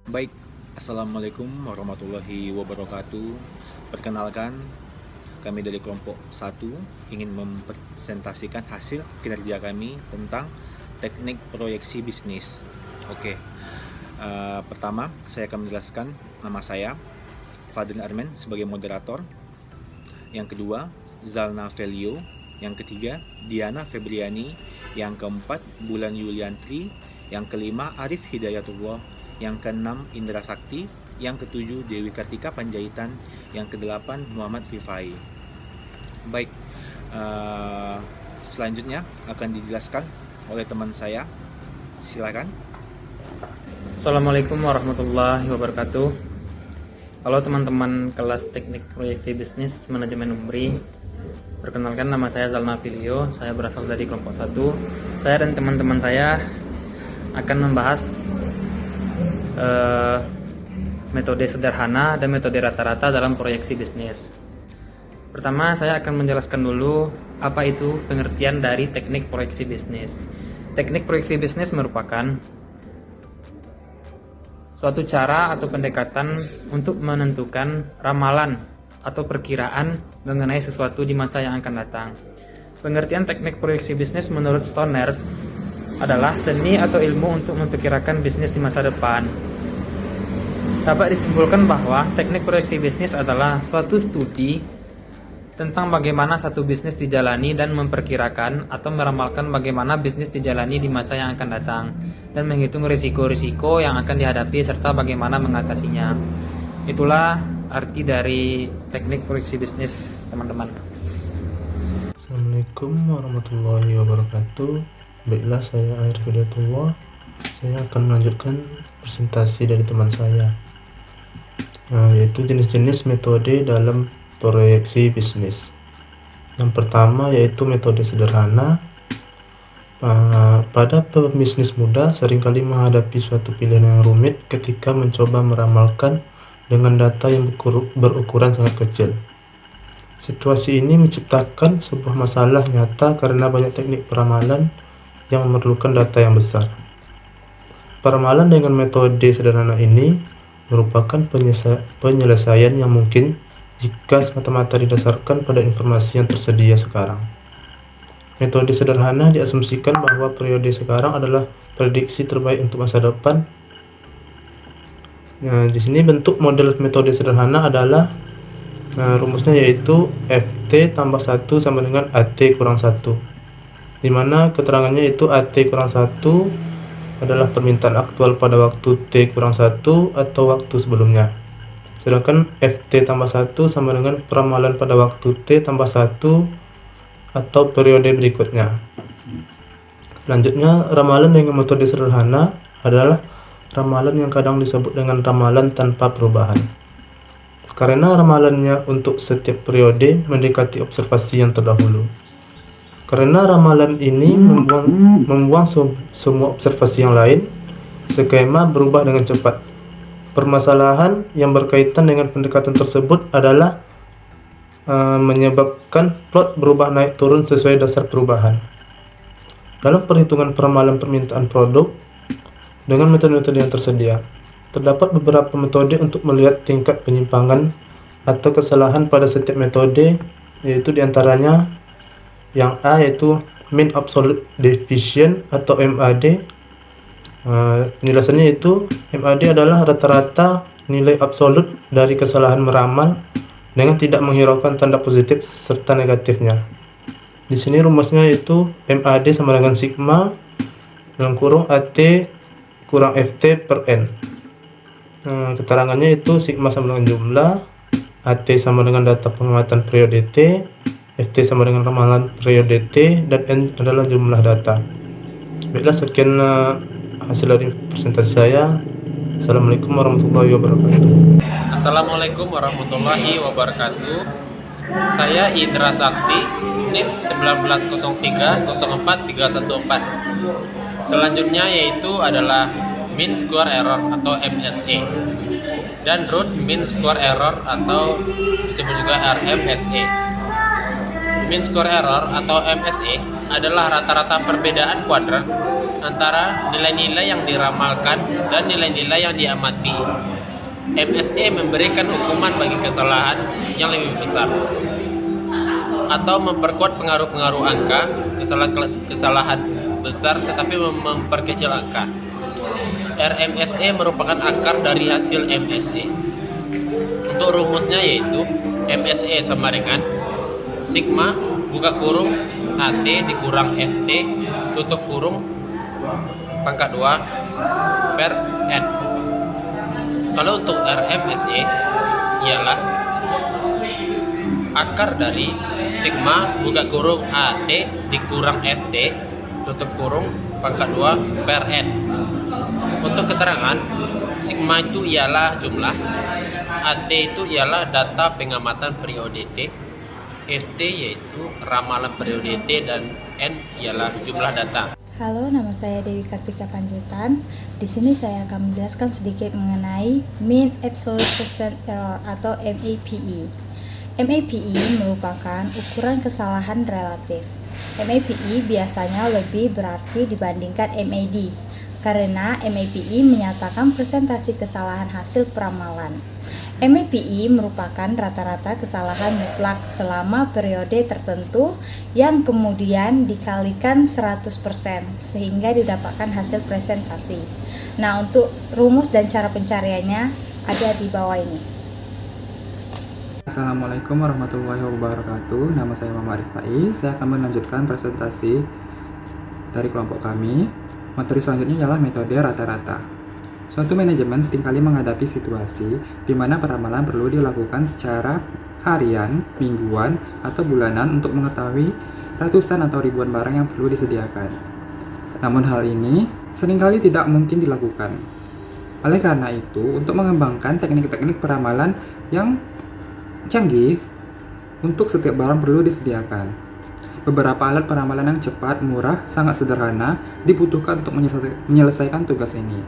Baik, Assalamualaikum warahmatullahi wabarakatuh. Perkenalkan, kami dari kelompok 1 ingin mempresentasikan hasil kinerja kami tentang teknik proyeksi bisnis. Oke, pertama saya akan menjelaskan nama saya, Fadil Armen sebagai moderator. Yang kedua, Zalna Velio. Yang ketiga, Diana Febriani. Yang keempat, Bulan Yuliantri. Yang kelima, Arif Hidayatullah. Yang keenam, Indra Sakti. Yang ketujuh, Dewi Kartika Panjaitan. Yang kedelapan, Muhammad Rifai. Baik, selanjutnya akan dijelaskan oleh teman saya. Silakan. Assalamualaikum warahmatullahi wabarakatuh. Halo teman-teman kelas teknik proyeksi bisnis manajemen UMRI. Perkenalkan, nama saya Zalna Filio. Saya berasal dari kelompok 1. Saya dan teman-teman saya akan membahas metode sederhana dan metode rata-rata dalam proyeksi bisnis. Pertama, saya akan menjelaskan dulu apa itu pengertian dari teknik proyeksi bisnis. Teknik proyeksi bisnis merupakan suatu cara atau pendekatan untuk menentukan ramalan atau perkiraan mengenai sesuatu di masa yang akan datang. Pengertian teknik proyeksi bisnis menurut Stoner adalah seni atau ilmu untuk memperkirakan bisnis di masa depan. Dapat disimpulkan bahwa teknik proyeksi bisnis adalah suatu studi tentang bagaimana satu bisnis dijalani dan memperkirakan atau meramalkan bagaimana bisnis dijalani di masa yang akan datang, dan menghitung risiko-risiko yang akan dihadapi serta bagaimana mengatasinya. Itulah arti dari teknik proyeksi bisnis, teman-teman. Assalamualaikum warahmatullahi wabarakatuh. Baiklah, saya Arif Hidayatullah. Saya akan melanjutkan presentasi dari teman saya, yaitu jenis-jenis metode dalam proyeksi bisnis. Yang pertama yaitu metode sederhana. Pada pebisnis muda seringkali menghadapi suatu pilihan yang rumit ketika mencoba meramalkan dengan data yang berukuran sangat kecil. Situasi ini menciptakan sebuah masalah nyata karena banyak teknik peramalan yang memerlukan data yang besar. Peramalan dengan metode sederhana ini merupakan penyelesaian yang mungkin jika semata-mata didasarkan pada informasi yang tersedia sekarang. Metode sederhana diasumsikan bahwa periode sekarang adalah prediksi terbaik untuk masa depan. Di sini bentuk model metode sederhana adalah rumusnya yaitu FT tambah 1 sama dengan AT kurang 1, di mana keterangannya itu AT kurang 1 adalah permintaan aktual pada waktu T kurang 1 atau waktu sebelumnya. Sedangkan FT tambah 1 sama dengan peramalan pada waktu T tambah 1 atau periode berikutnya. Selanjutnya, ramalan dengan metode sederhana adalah ramalan yang kadang disebut dengan ramalan tanpa perubahan, karena ramalannya untuk setiap periode mendekati observasi yang terdahulu. Karena ramalan ini membuang semua observasi yang lain, skema berubah dengan cepat. Permasalahan yang berkaitan dengan pendekatan tersebut adalah menyebabkan plot berubah naik turun sesuai dasar perubahan. Dalam perhitungan peramalan permintaan produk dengan metode-metode yang tersedia, terdapat beberapa metode untuk melihat tingkat penyimpangan atau kesalahan pada setiap metode, yaitu diantaranya yang A yaitu Mean Absolute Deviation atau MAD. Penjelasannya itu MAD adalah rata-rata nilai absolut dari kesalahan meramal dengan tidak menghiraukan tanda positif serta negatifnya. Di sini rumusnya itu MAD sama dengan sigma dalam kurung AT kurang FT per N. Keterangannya itu sigma sama dengan jumlah, AT sama dengan data pengamatan periode T, FT sama dengan ramalan periode T, dan N adalah jumlah data. Baiklah, sekian hasil dari presentasi saya. Assalamualaikum warahmatullahi wabarakatuh. Assalamualaikum warahmatullahi wabarakatuh. Saya Indra Sakti, NIM 190304314. Selanjutnya yaitu adalah Mean Square Error atau MSE dan Root Mean Square Error atau disebut juga RMSE. Mean square error atau MSE adalah rata-rata perbedaan kuadran antara nilai-nilai yang diramalkan dan nilai-nilai yang diamati. MSE memberikan hukuman bagi kesalahan yang lebih besar atau memperkuat pengaruh-pengaruh angka, kesalahan besar tetapi memperkecil angka. RMSE merupakan akar dari hasil MSE. Untuk rumusnya yaitu MSE sama dengan sigma buka kurung AT dikurang FT tutup kurung pangkat 2 per N. Kalau untuk RMSE ialah akar dari sigma buka kurung AT dikurang FT tutup kurung pangkat 2 per N. Untuk keterangan, sigma itu ialah jumlah, AT itu ialah data pengamatan periode T, FT yaitu ramalan periode T, dan N ialah jumlah data. Halo, nama saya Dewi Kartika Panjaitan. Di sini saya akan menjelaskan sedikit mengenai Mean Absolute Percent Error atau MAPE. MAPE merupakan ukuran kesalahan relatif. MAPE biasanya lebih berarti dibandingkan MAD, karena MAPE menyatakan presentasi kesalahan hasil peramalan. MAPE merupakan rata-rata kesalahan mutlak selama periode tertentu yang kemudian dikalikan 100% sehingga didapatkan hasil presentasi. Nah, untuk rumus dan cara pencariannya ada di bawah ini. Assalamualaikum warahmatullahi wabarakatuh. Nama saya Muhammad Rifai. Saya akan melanjutkan presentasi dari kelompok kami. Materi selanjutnya ialah metode rata-rata. Suatu manajemen seringkali menghadapi situasi di mana peramalan perlu dilakukan secara harian, mingguan, atau bulanan untuk mengetahui ratusan atau ribuan barang yang perlu disediakan. Namun hal ini seringkali tidak mungkin dilakukan. Oleh karena itu, untuk mengembangkan teknik-teknik peramalan yang canggih, untuk setiap barang perlu disediakan. Beberapa alat peramalan yang cepat, murah, sangat sederhana dibutuhkan untuk menyelesaikan tugas ini.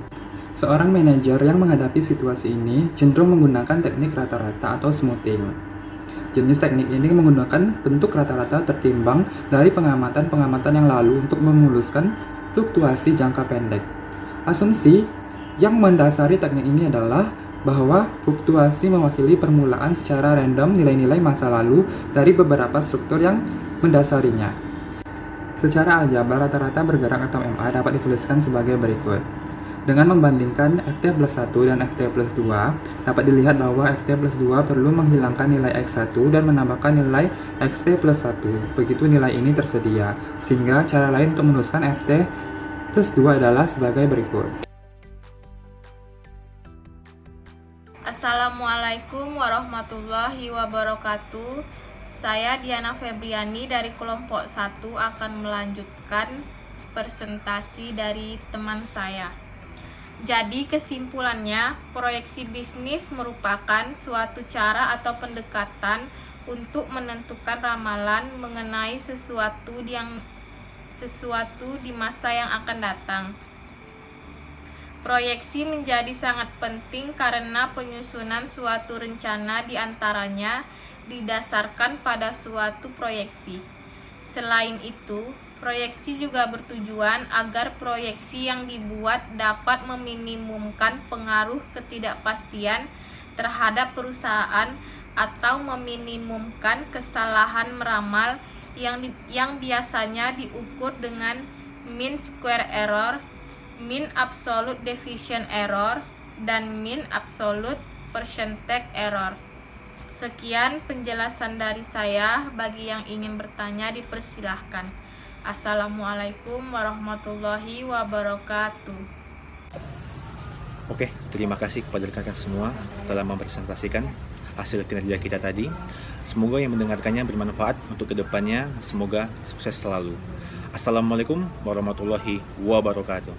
Seorang manajer yang menghadapi situasi ini cenderung menggunakan teknik rata-rata atau smoothing. Jenis teknik ini menggunakan bentuk rata-rata tertimbang dari pengamatan-pengamatan yang lalu untuk memuluskan fluktuasi jangka pendek. Asumsi yang mendasari teknik ini adalah bahwa fluktuasi mewakili permulaan secara random nilai-nilai masa lalu dari beberapa struktur yang mendasarinya. Secara aljabar, rata-rata bergerak atau MA dapat dituliskan sebagai berikut. Dengan membandingkan FT plus 1 dan FT plus 2, dapat dilihat bahwa FT plus 2 perlu menghilangkan nilai X1 dan menambahkan nilai XT plus 1. Begitu nilai ini tersedia, sehingga cara lain untuk menuliskan FT plus 2 adalah sebagai berikut. Assalamualaikum warahmatullahi wabarakatuh. Saya Diana Febriani dari kelompok 1 akan melanjutkan presentasi dari teman saya. Jadi kesimpulannya, proyeksi bisnis merupakan suatu cara atau pendekatan untuk menentukan ramalan mengenai sesuatu di masa yang akan datang. Proyeksi menjadi sangat penting karena penyusunan suatu rencana diantaranya didasarkan pada suatu proyeksi. Selain itu, proyeksi juga bertujuan agar proyeksi yang dibuat dapat meminimumkan pengaruh ketidakpastian terhadap perusahaan atau meminimumkan kesalahan meramal yang biasanya diukur dengan mean square error, mean absolute deviation error, dan mean absolute percentage error. Sekian penjelasan dari saya. Bagi yang ingin bertanya dipersilahkan. Assalamualaikum warahmatullahi wabarakatuh. Oke, terima kasih kepada rekan-rekan semua telah mempresentasikan hasil kinerja kita tadi. Semoga yang mendengarkannya bermanfaat untuk kedepannya. Semoga sukses selalu. Assalamualaikum warahmatullahi wabarakatuh.